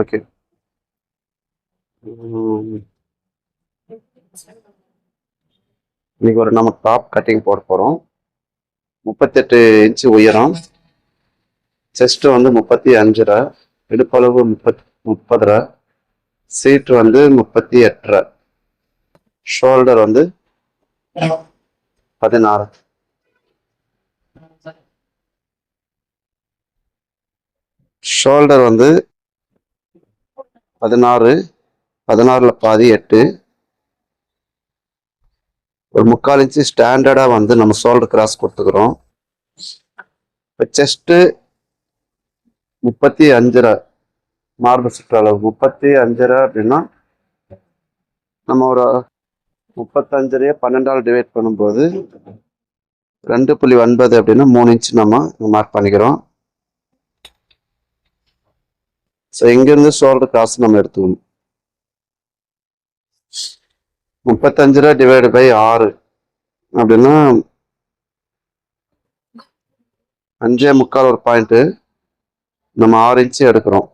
Okay. இன்னைக்கு நம்ம top cutting போட போகிறோம். 38 இன்ச்சு உயரம், செஸ்ட் வந்து 35.5, இடுப்பளவு 30.5, சீட் வந்து 38.5, ஷோல்டர் வந்து 16, ஷோல்டர் வந்து 16, 16ல் பாதி 8, ஒரு 3/4 இன்ச்சு ஸ்டாண்டர்டா வந்து நம்ம ஷோல்டர் கிராஸ் கொடுத்துக்கிறோம். இப்போ செஸ்ட் 35.5 மார்பு சுற்றளவு 35.5 அப்படின்னா நம்ம ஒரு 35 12ஆல் டிவைட் பண்ணும்போது 2.9 அப்படின்னா 3 இன்ச்சு நம்ம மார்க் பண்ணிக்கிறோம். ஸோ இங்கிருந்து ஷோல்டர் கிராஸ் நம்ம எடுத்துக்கணும். 35 டிவைடு பை 6 அப்படின்னா 5.25 ஒரு பாயிண்ட், நம்ம 6 இன்ச்சு எடுக்கிறோம்.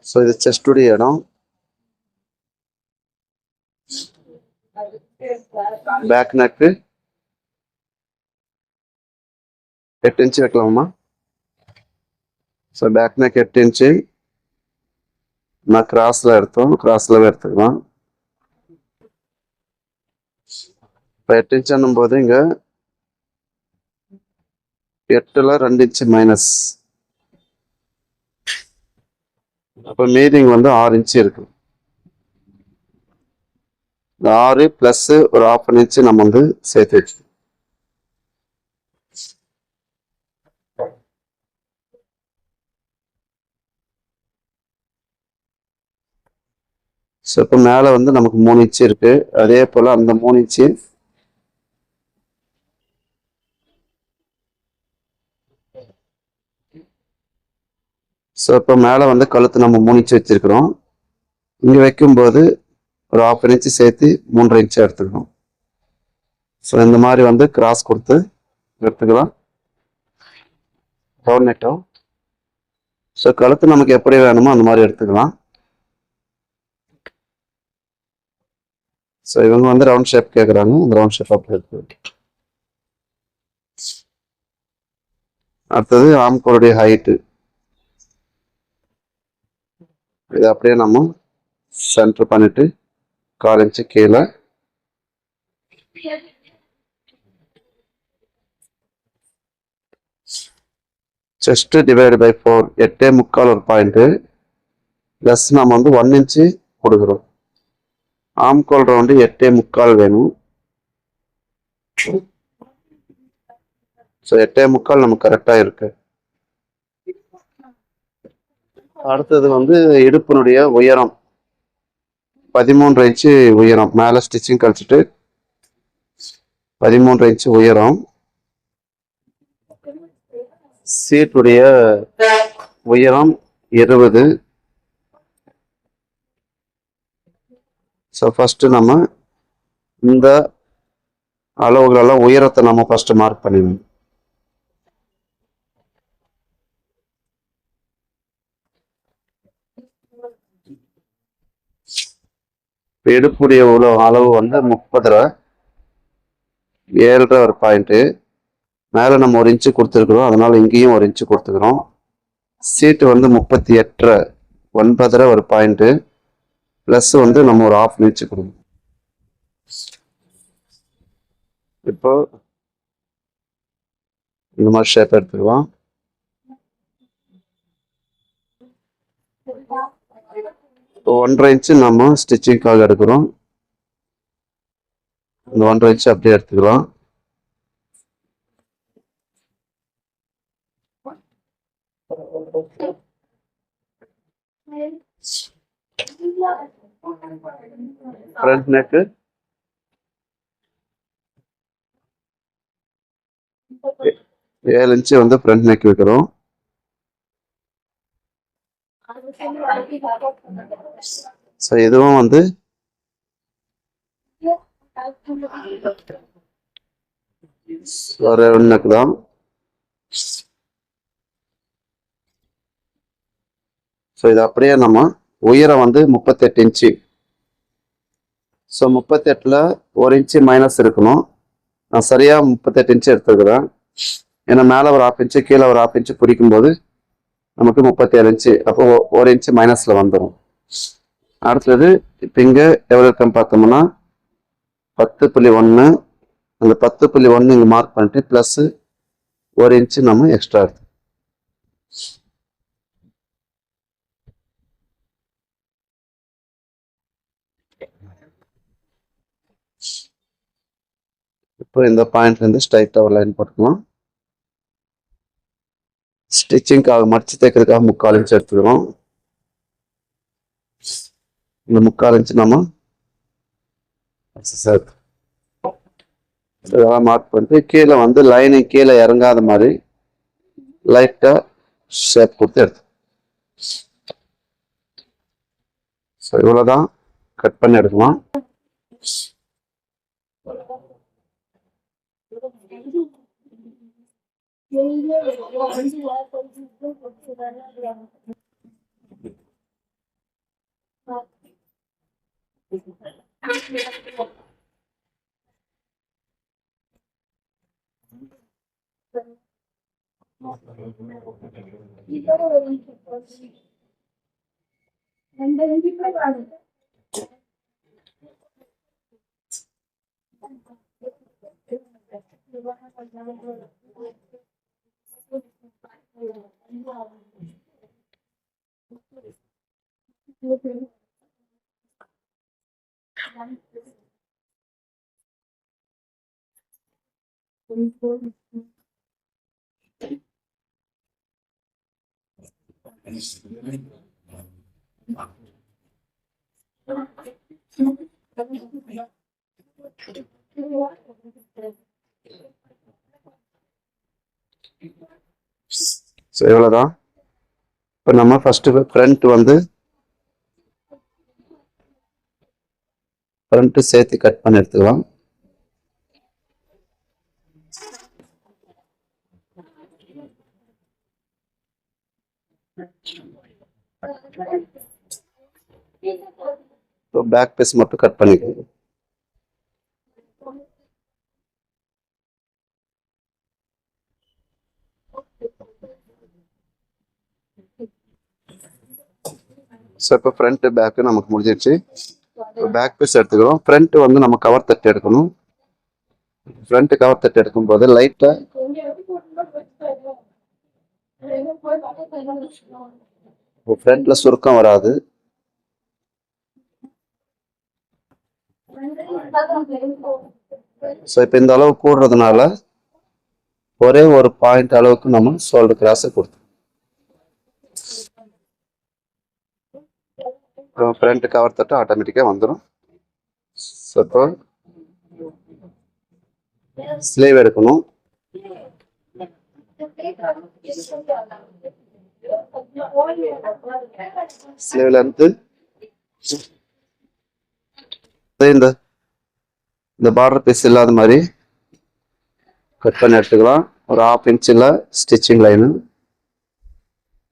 ஸோ இது செஸ்டுடைய இடம். பேக் நெக்கு 8 இன்ச்சு வைக்கலாமா? ஸோ பேக் நெக் 8 இன்ச்சு நான் கிராஸ்ல எடுத்தோம், கிராஸ்ல எடுத்துக்கலாம். இப்போ 8 இன்ச்சுன்னும் போது இங்க 8ல் 2 இன்ச்சு மைனஸ், அப்போ மீதிங் வந்து 6 இன்ச்சு இருக்கு. இந்த 6 பிளஸ் ஒரு 1/2 இன்ச்சு நம்ம வந்து சேர்த்து வச்சு. ஸோ இப்போ மேலே வந்து நமக்கு 3 இன்ச்சு இருக்கு. அதே போல் அந்த 3 இன்ச்சு ஸோ இப்போ மேலே வந்து கழுத்து நம்ம 3 இன்ச்சு வச்சிருக்கிறோம். இங்கே வைக்கும்போது ஒரு 1/2 இன்ச்சு சேர்த்து 3.5 இன்ச்சு எடுத்துக்கணும். ஸோ இந்த மாதிரி வந்து கிராஸ் கொடுத்து எடுத்துக்கலாம். ரவுண்ட் நெட்டோ. ஸோ கழுத்து நமக்கு எப்படி வேணுமோ அந்த மாதிரி எடுத்துக்கலாம். ஸோ இவங்க வந்து ரவுண்ட் ஷேப் கேட்குறாங்க, அந்த ரவுண்ட் ஷேப் அப்படி எடுத்து. அடுத்தது ஆம்கோலுடைய ஹைட்டு. இது அப்படியே நம்ம சென்டர் பண்ணிட்டு 1/4 இன்ச்சு கீழே, செஸ்ட் டிவைடு பை 4 8.25 ஒரு பாயிண்ட், பிளஸ் நம்ம வந்து 1 இன்ச்சு கொடுக்குறோம். ஆம்கோல் ரவுண்டு 8.25 வேணும். ஸோ 8.25 நமக்கு கரெக்டாக இருக்கு. அடுத்தது வந்து இடுப்பினுடைய உயரம் 13 இன்ச்சு உயரம். மேலே ஸ்டிச்சிங் கழிச்சிட்டு 13 இன்ச்சு உயரம். சீட்டுடைய உயரம் 20. ஸோ ஃபர்ஸ்ட் நம்ம இந்த அளவுகளெல்லாம் உயரத்தை நம்ம ஃபர்ஸ்ட் மார்க் பண்ணிடணும். இடுப்புடைய அளவு வந்து 30, 7.5 ஒரு பாயிண்ட். மேலே நம்ம 1 இன்ச்சு கொடுத்துருக்குறோம், அதனால இங்கேயும் 1 இன்ச்சு கொடுத்துக்கிறோம். சீட்டு வந்து 38, 9.5 ஒரு பாயிண்ட், பிளஸ் வந்து நம்ம ஒரு 1/2 இன்ச்சு கொடுக்கணும். இப்போ இந்த மாதிரி ஷேப் எடுத்துக்கலாம். இப்போ 1.5 இன்ச்சு நம்ம ஸ்டிச்சிங்காக எடுக்கிறோம். இந்த 1.5 இன்ச்சு அப்படியே எடுத்துக்கலாம். ஃப்ரண்ட் நெக்கு 7 இன்ச்சு வந்து ஃப்ரண்ட் நெக் வைக்கிறோம். ஸோ இதுவும் வந்து ஒரு ஒன்றுக்கு தான். ஸோ இது அப்படியே நம்ம உயரம் வந்து 38 இன்ச்சு. ஸோ 38ல் 1 இன்ச்சு மைனஸ் இருக்கணும். நான் சரியாக 38 இன்ச்சு எடுத்துருக்குறேன். ஏன்னா மேலே ஒரு 1/2 இன்ச்சு கீழே ஒரு 1/2 இன்ச்சு பிடிக்கும்போது நமக்கு 37 இன்ச்சு. அப்போ 1 இன்ச்சு மைனஸில் வந்துடும். அடுத்தது இப்போ இங்கே எவ்வளோ இருக்குன்னு பார்த்தோம்னா 10.1. அந்த 10.1 இங்கே மார்க் பண்ணிட்டு ப்ளஸ் 1 இன்ச்சு நம்ம எக்ஸ்ட்ரா எடுத்து இப்போ இந்த பாயிண்ட்லேருந்து ஸ்ட்ரைட்டாக ஒரு லைன் போட்டுக்கலாம். ஸ்டிச்சிங்காக மடிச்சு தைக்கிறதுக்காக 3/4 இன்ச்சு எடுத்துக்கிறோம். இந்த 3/4 இன்ச்சு நம்ம இதெல்லாம் மார்க் பண்ணிட்டு கீழே வந்து லைனிங் கீழே இறங்காத மாதிரி லைட்டாக ஷேப் கொடுத்து எடுத்து. ஸோ இவ்வளோதான் கட் பண்ணி எடுக்கலாம். ஸோ இவ்வளோதான். இப்போ நம்ம ஃபர்ஸ்ட் ஃப்ரண்ட் வந்து ஃப்ரண்ட்டு சேர்த்து கட் பண்ணி எடுத்துக்கலாம். இப்போ பேக் பீஸ் மட்டும் கட் பண்ணிக்கணும். ஸோ இப்போ ஃப்ரண்ட் பேக்கு நமக்கு முடிஞ்சிடுச்சு. இப்போ பேக் பீஸ் எடுத்துக்கிறோம். ஃப்ரண்ட் வந்து நம்ம கவர் தட்டு எடுக்கணும். ஃப்ரண்ட் கவர் தட்டு எடுக்கும்போது லைட்டாக ஃப்ரண்ட்ல சுருக்கம் வராது. ஸோ இப்போ இந்த அளவு கூடுறதுனால ஒரே ஒரு பாயிண்ட் அளவுக்கு நம்ம ஷோல்டர் கிராஸை கொடுத்தோம். ஃப்ரண்ட் கவர் தட்டு ஆட்டோமேட்டிக்காக வந்துடும். ஸோ இப்போ ஸ்லீவ் எடுக்கணும். ஸ்லீவ் லென்த்து இந்த பார்டர் பீஸ் இல்லாத மாதிரி கட் பண்ணி எடுத்துக்கலாம். ஒரு 1/2 இன்ச்சில் ஸ்டிச்சிங் லைனு,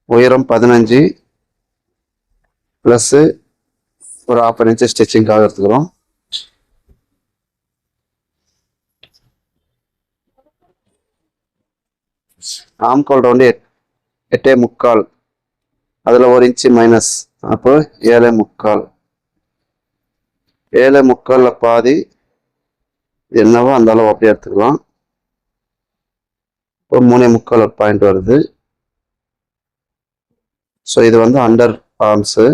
உயரம் 15 ப்ளஸ்ஸு ஒரு 1/2 இன்ச்சு ஸ்டிச்சிங்காக எடுத்துக்கிறோம். ஆம்கோல் ரவுண்டு 8.75, அதில் 1 இன்ச்சு மைனஸ், அப்போ 7.75. 7.75 பாதி என்னவோ அந்த அளவு அப்படியே எடுத்துக்கலாம். இப்போ 3.75 பாயிண்ட் வருது. ஸோ இது வந்து அண்டர் ஆர்ம்ஸு.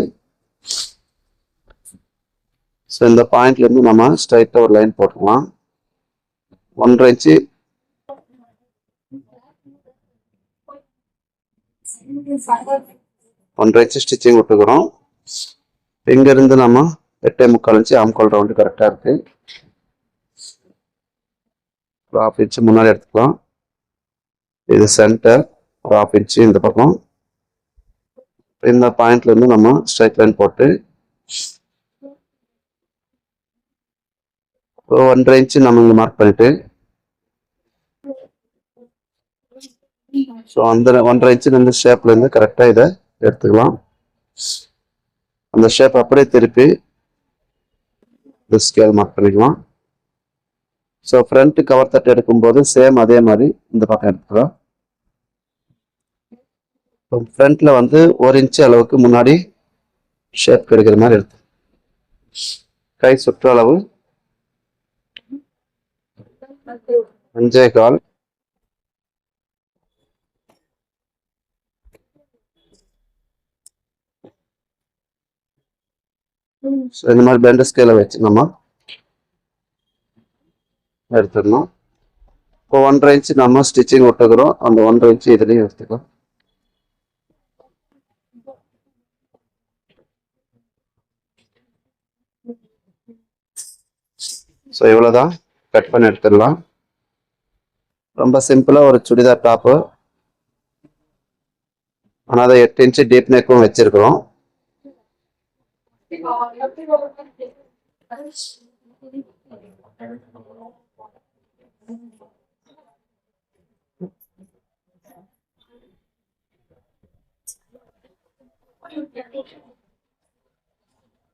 ஸோ இந்த பாயிண்ட்லேருந்து நம்ம ஸ்ட்ரைட்டாக ஒரு லைன் போட்டுக்கலாம். 1.5 இன்ச்சு ஸ்டிச்சிங் விட்டுக்கிறோம். இங்கேருந்து நம்ம 8.75 இன்ச்சு ஆம்கோல் ரவுண்டு கரெக்டாக இருக்குது. 1/2 இன்ச்சு முன்னாடி எடுத்துக்கலாம். இது சென்டர், 1/2 இன்ச்சு இந்த பக்கம். இந்த பாயிண்ட்லேருந்து நம்ம ஸ்ட்ரைட் லைன் போட்டு 1.5 இன்ச்சு நம்ம இங்கே மார்க் பண்ணிட்டு, ஸோ அந்த 1.5 இன்ச்சு இந்த ஷேப்லேருந்து கரெக்டாக இதை எடுத்துக்கலாம். அந்த ஷேப் அப்படியே திருப்பி இந்த ஸ்கேல் மார்க் பண்ணிக்கலாம். ஸோ ஃப்ரண்ட் கவர் தட்டு எடுக்கும்போது சேம் அதே மாதிரி இந்த பக்கம் எடுத்துக்கலாம். ஃப்ரண்ட்ல வந்து 1 இன்ச்சு அளவுக்கு முன்னாடி ஷேப் கிடைக்கிற மாதிரி எடுத்து, கை சுற்றளவு 5.25. இந்த மாதிரி பெண்ட் ஸ்கேலை வச்சு நம்ம எடுத்துடணும். இப்போ 1.5 இன்ச்சு நம்ம ஸ்டிச்சிங் விட்டுக்கிறோம். அந்த 1.5 இன்ச்சு இதுலேயும் எடுத்துக்கலாம். ஸோ இவ்வளோதான், கட் பண்ணி எடுத்துடலாம். ரொம்ப சிம்பிளாக ஒரு சுடிதார் டாப்பு, ஆனால் அதை 8 இன்ச்சு டீப் நெக்கும் வச்சிருக்கிறோம்.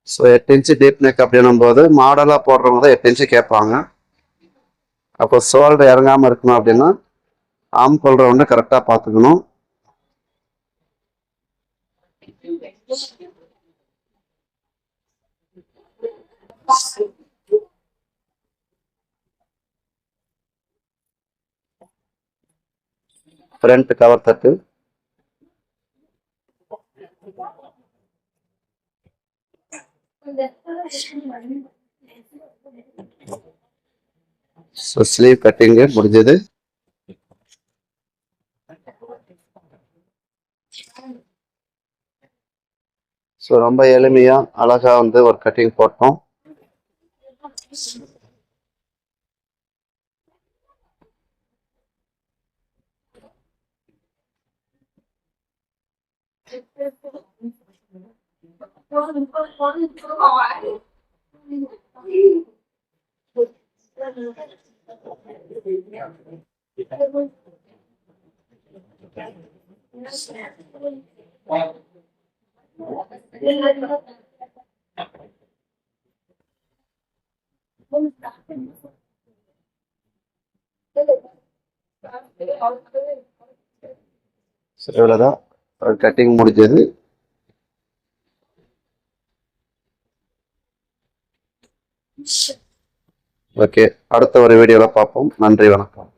ஸோ 8 இன்ச்சு டீப் நெக் அப்படின்னும் போது மாடலாக போடுறவங்க தான் 8 இன்ச்சு கேட்பாங்க. அப்போ ஷோல்டர் இறங்காமல் இருக்கணும் அப்படின்னா ஆம் ஹோல் ரவுண்டு கரெக்டாக பார்த்துக்கணும். ஃப்ரண்ட் கவர் தட்டு, ஸோ ஸ்லீவ் கட்டிங்கு முடிஞ்சது. ஸோ ரொம்ப எளிமையாக அழகாக வந்து ஒரு கட்டிங் போட்டோம். சரி, இவ்வளோதான் கட்டிங் முடிஞ்சது. ஓகே, அடுத்த ஒரு வீடியோவில் பார்ப்போம். நன்றி, வணக்கம்.